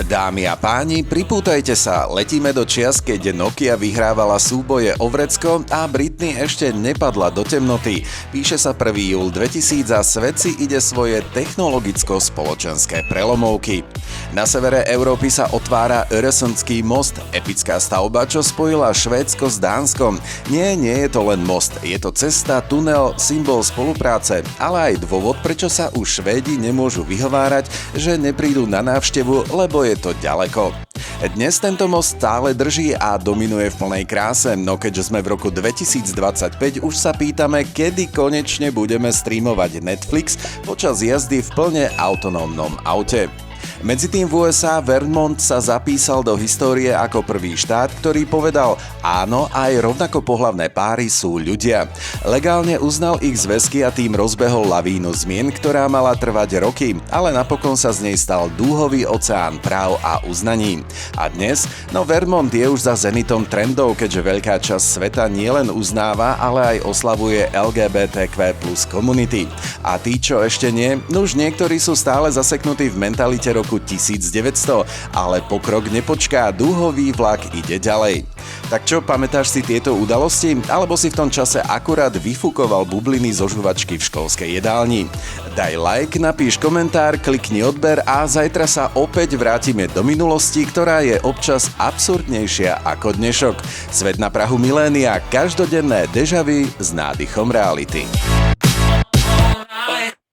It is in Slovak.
Dámy a páni, pripútajte sa, letíme do čias, keď Nokia vyhrávala súboje o vrecko a Britney ešte nepadla do temnoty. Píše sa 1. júl 2000 a svet si ide svoje technologicko-spoločenské prelomovky. Na severe Európy sa otvára Øresundský most, epická stavba, čo spojila Švédsko s Dánskom. Nie je to len most, je to cesta, tunel, symbol spolupráce, ale aj dôvod, prečo sa už Švédi nemôžu vyhovárať, že neprídu na návštevu, lebo je to ďaleko. Dnes tento most stále drží a dominuje v plnej kráse, no keďže sme v roku 2025, už sa pýtame, kedy konečne budeme streamovať Netflix počas jazdy v plne autonómnom aute. Medzi tým v USA Vermont sa zapísal do histórie ako prvý štát, ktorý povedal áno, aj rovnako pohlavné páry sú ľudia. Legálne uznal ich zväzky a tým rozbehol lavínu zmien, ktorá mala trvať roky, ale napokon sa z nej stal dúhový oceán práv a uznaní. A dnes? No Vermont je už za zenitom trendov, keďže veľká časť sveta nielen uznáva, ale aj oslavuje LGBTQ+ komunity. A tí, čo ešte nie? No už niektorí sú stále zaseknutí v mentalite roku 1900, ale pokrok nepočká, dúhový vlak ide ďalej. Tak čo, pamätáš si tieto udalosti? Alebo si v tom čase akurát vyfúkoval bubliny zo žuvačky v školskej jedálni? Daj like, napíš komentár, klikni odber a zajtra sa opäť vrátime do minulosti, ktorá je občas absurdnejšia ako dnešok. Svet na prahu milénia, každodenné deja vu s nádychom reality.